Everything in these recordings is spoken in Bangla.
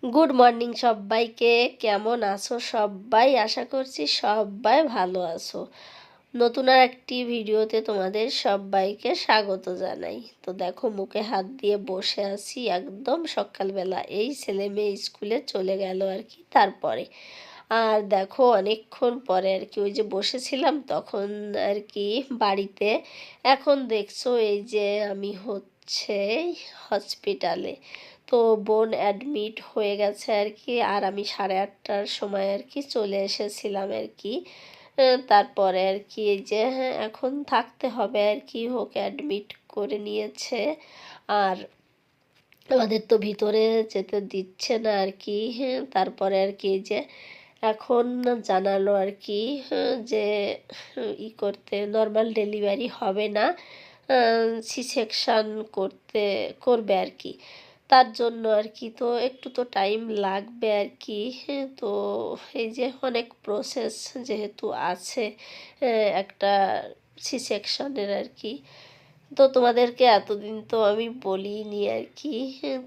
গুড মর্নিং সবাইকে। কেমন আছো সবাই? আশা করছি সবাই ভালো আছো। নতুন আর একটি ভিডিওতে তোমাদের সবাইকে স্বাগত জানাই। তো দেখো, মুখে হাত দিয়ে বসে আছি একদম সকালবেলা। এই ছেলে মেয়ে স্কুলে চলে গেল আর কি, তারপরে আর দেখো অনেকক্ষণ পরে আর কি ওই যে বসেছিলাম তখন আর কি বাড়িতে। এখন দেখছো এই যে আমি হচ্ছে হসপিটালে। তো বোন অ্যাডমিট হয়ে গেছে আর কি, আর আমি 8:30টার সময় আর কি চলে এসেছিলাম আর কি। তারপরে আর কি এই যে এখন থাকতে হবে আর কি, ওকে অ্যাডমিট করে নিয়েছে। আর আমাদের তো ভিতরে যেতে দিচ্ছে না আর কি। তারপরে আর কি এই যে এখন জানালো আর কি যে করতে নর্মাল ডেলিভারি হবে না, সি সেকশান করবে আর কি। তার জন্য আর কি তো একটু তো টাইম লাগবে আর কি। তো এই যে অনেক প্রসেস যেহেতু আছে একটা সি সেকশনের আর কি। তো তোমাদেরকে এতদিন তো আমি বলিনি আর কি।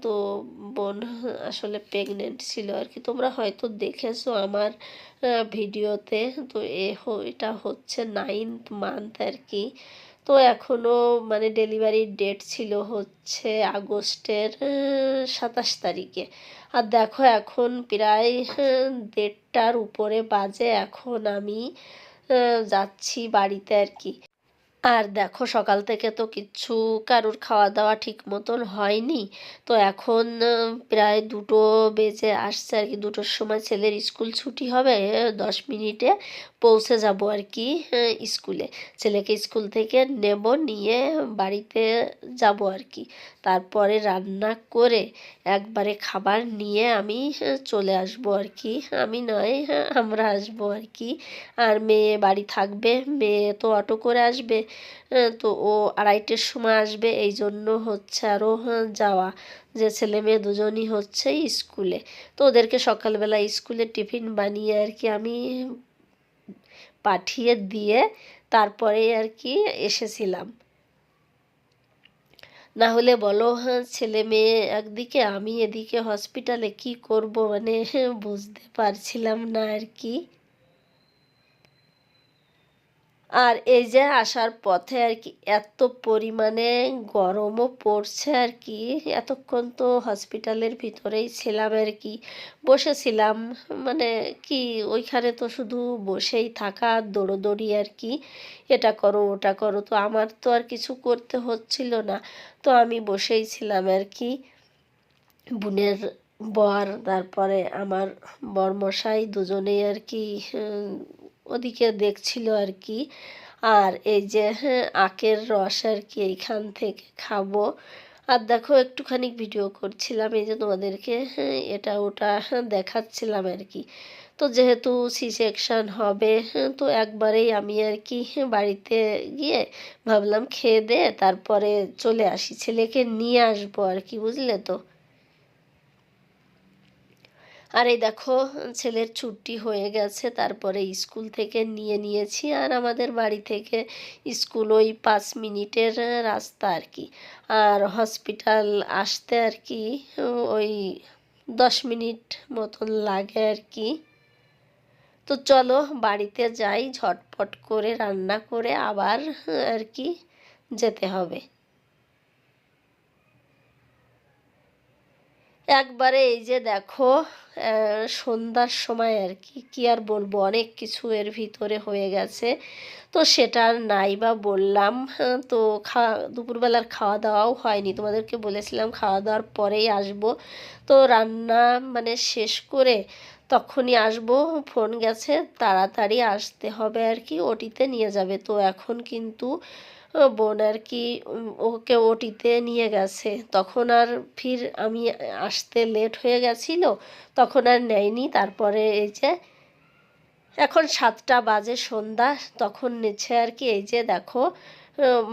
তো বোন আসলে প্রেগনেন্ট ছিল আর কি, তোমরা হয়তো দেখেছো আমার ভিডিওতে। তো এটা হচ্ছে 9th মান্থ আর কি। তো এখনও মানে ডেলিভারির ডেট ছিল হচ্ছে আগস্টের 27 তারিখে। আর দেখো এখন প্রায় 1:30টার উপরে বাজে, এখন আমি যাচ্ছি বাড়িতে আর কি। আর দেখো সকাল থেকে তো কিচ্ছু কারুর খাওয়া দাওয়া ঠিক মতন হয়নি। তো এখন প্রায় 2টো বেজে আসছে আর কি। 2টোর সময় ছেলের স্কুল ছুটি হবে, 10 মিনিটে পৌঁছে যাব আর কি স্কুলে। ছেলেকে স্কুল থেকে নেব, নিয়ে বাড়িতে যাব আর কি। তারপরে রান্না করে একবারে খাবার নিয়ে আমি চলে আসব আর কি। আমি নয়, আমরা আসবো আর কি। আর মেয়ে বাড়ি থাকবে, মেয়ে তো অটো করে আসবে। তো ও 2:30টার সময় আসবে, এই জন্য হচ্ছে আরও যাওয়া, যে ছেলে মেয়ে দুজনই হচ্ছে স্কুলে। তো ওদেরকে সকালবেলা স্কুলে টিফিন বানিয়ে আর কি আমি পাঠিয়ে দিয়ে তারপরে আর কি এসেছিলাম। না হলে বলো, ছেলে মেয়ে একদিকে, আমি এদিকে হসপিটালে, কি করব মানে বুঝতে পারছিলাম না আর কি। আর এই যে আসার পথে আর কি এত পরিমাণে গরমও পড়ছে আর কি। এতক্ষণ তো হসপিটালের ভিতরেই ছিলাম আর কি, বসেছিলাম। মানে কি, ওইখানে তো শুধু বসেই থাকা, দৌড়োদৌড়ি আর কি, এটা করো ওটা করো। তো আমার তো আর কিছু করতে হচ্ছিল না, তো আমি বসেই ছিলাম আর কি। বোনের বর, তারপরে আমার বরমশাই, দুজনেই আর কি ওদিকে দেখছিল আর কি। আর এই যে আখের রস আর কি এইখান থেকে খাবো। আর দেখো একটুখানি ভিডিও করছিলাম, এই যে তোমাদেরকে এটা ওটা দেখাচ্ছিলাম আর কি। তো যেহেতু সি সেকশন হবে, তো একবারেই আমি আর কি বাড়িতে গিয়ে ভাবলাম খেয়ে দে তারপরে চলে আসি, ছেলেকে নিয়ে আসবো আর কি, বুঝলে তো। আর এই দেখো ছেলের ছুটি হয়ে গেছে, তারপরে স্কুল থেকে নিয়ে নিয়েছি। আর আমাদের বাড়ি থেকে স্কুল ওই 5 মিনিটের রাস্তা আর কি। আর হসপিটাল আসতে আর কি ওই 10 মিনিট মতন লাগে আর কি। তো চলো বাড়িতে যাই, ঝটপট করে রান্না করে আবার আর কি যেতে হবে। একবারে এই যে দেখো সন্ধ্যার সময় আর কি, কি আর বলবো, অনেক কিছু এর ভিতরে হয়ে গেছে। তো সেটা আর নাই বা বললাম। তো দুপুরবেলার খাওয়া দাওয়াও হয়নি, তোমাদেরকে বলেছিলাম খাওয়া দাওয়ার পরেই আসবো। তো রান্না মানে শেষ করে তখনই আসবো, ফোন গেছে তাড়াতাড়ি আসতে হবে আর কি, ওটিতে নিয়ে যাবে। তো এখন কিন্তু বোন আর কি ওকে ওটিতে নিয়ে গেছে। তখন আর ফির আমি আসতে লেট হয়ে গেছিল, তখন আর নেয়নি। তারপরে এই যে এখন 7টা বাজে সন্ধ্যা, তখন নিচ্ছে আর কি। এই যে দেখো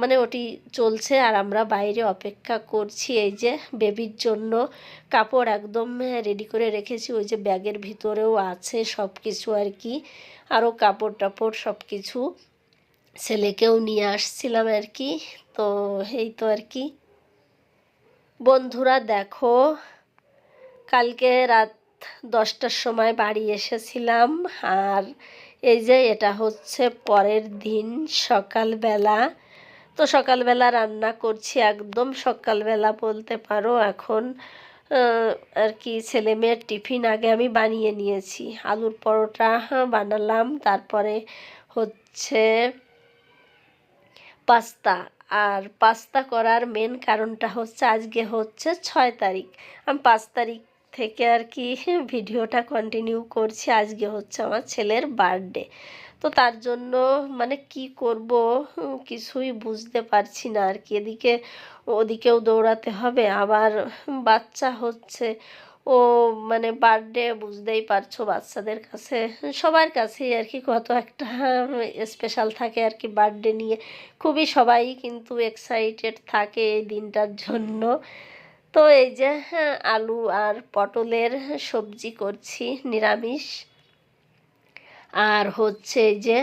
মানে ওটি চলছে আর আমরা বাইরে অপেক্ষা করছি। এই যে বেবির জন্য কাপড় একদম রেডি করে রেখেছি, ওই যে ব্যাগের ভিতরেও আছে সব কিছু আর কি, আরও কাপড় টাপড় সব কিছু। ছেলেকেও নিয়ে আসছিলাম আর কি। তো এই তো আর কি বন্ধুরা, দেখো কালকে রাত 10টার সময় বাড়ি এসেছিলাম। আর এই যে এটা হচ্ছে পরের দিন সকালবেলা। তো সকালবেলা রান্না করছি, একদম সকালবেলা বলতে পারো। এখন আর কি ছেলে মেয়ের টিফিন আগে আমি বানিয়ে নিয়েছি। আলুর পরোটা বানালাম, তারপরে হচ্ছে পাস্তা। আর পাস্তা করার মেন কারণটা হচ্ছে আজকে হচ্ছে 6 তারিখ। আমি 5 তারিখ থেকে আর কি ভিডিওটা কন্টিনিউ করছি। আজকে হচ্ছে আমার ছেলের বার্থডে। তো তার জন্য মানে কি করব কিছুই বুঝতে পারছি না আর কি। এদিকে ওদিকেও দৌড়াতে হবে, আবার বাচ্চা হচ্ছে। ও মানে বার্থডে বুঝতেই পারছো, বাচ্চাদের কাছে সবার কাছেই আর কি কত একটা স্পেশাল থাকে আর কি বার্থডে নিয়ে। খুবই সবাই কিন্তু এক্সাইটেড থাকে এই দিনটার জন্য। তো এই যে আলু আর পটলের সবজি করছি, নিরামিষ। আর হচ্ছে এই যে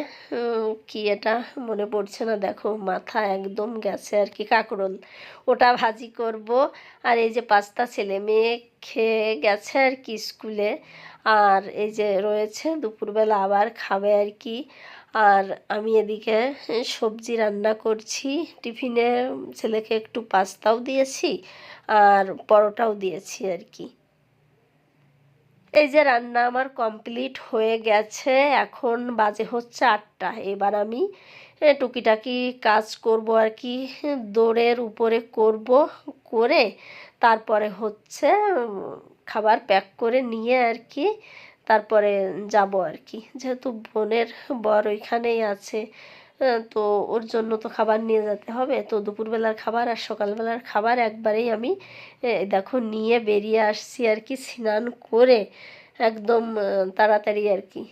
কি এটা মনে পড়ছে না, দেখো মাথা একদম গেছে আর কি, কাঁকরোল, ওটা ভাজি করব। আর এই যে পাস্তা ছেলে মেয়ে খেয়ে গেছে আর কি স্কুলে। আর এই যে রয়েছে দুপুরবেলা আবার খাবে আর কি। আর আমি এদিকে সবজি রান্না করছি। টিফিনে ছেলেকে একটু পাস্তাও দিয়েছি আর পরোটাও দিয়েছি আর কি। এই যে রান্না আমার কমপ্লিট হয়ে গেছে। এখন বাজে হচ্ছে 8টা। এবার আমি টুকিটাকি কাজ করব আর কি, দৌড়ের উপরে করব, করে তারপরে হচ্ছে খাবার প্যাক করে নিয়ে আর কি তারপরে যাব আর কি। যেহেতু বোনের বর ওইখানেই আছে, তো ওর জন্য তো খাবার নিয়ে যেতে হবে। তো দুপুরবেলার খাবার আর সকালবেলার খাবার একবারেই আমি দেখো নিয়ে বেরিয়ে আসছি আর কি, স্নান করে একদম তাড়াতাড়ি আর কি।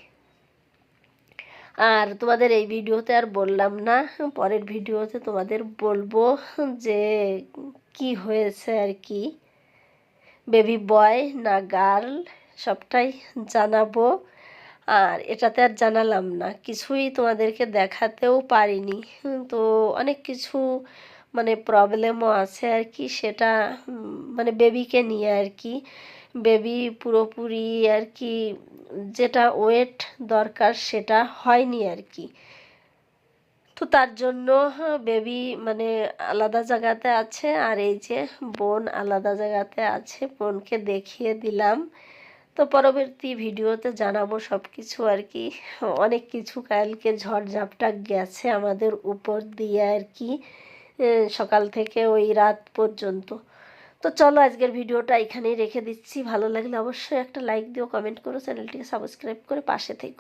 আর তোমাদের এই ভিডিওতে আর বললাম না, পরের ভিডিওতে তোমাদের বলবো যে কি হয়েছে আর কি, বেবি বয় না গার্ল, সবটাই জানাবো। আর এটাতে আর জানালাম না, কিছুই তোমাদেরকে দেখাতেও পারিনি। তো অনেক কিছু মানে প্রবলেমও আছে আর কি, সেটা মানে বেবিকে নিয়ে আর কি। বেবি পুরোপুরি আর কি যেটা ওয়েট দরকার সেটা হয়নি আর কি। তো তার জন্য বেবি মানে আলাদা জায়গাতে আছে, আর এই যে বোন আলাদা জায়গাতে আছে। বোনকে দেখিয়ে দিলাম। তো পরবর্তী ভিডিওতে জানাবো সব কিছু আর কি। অনেক কিছু কালকে ঝড়ঝাপটা গেছে আমাদের উপর দিয়ে আর কি, সকাল থেকে ওই রাত পর্যন্ত। তো চলো আজকের ভিডিওটা এখানেই রেখে দিচ্ছি। ভালো লাগলে অবশ্যই একটা লাইক দিও, কমেন্ট করো, চ্যানেলটিকে সাবস্ক্রাইব করে পাশে থেকো।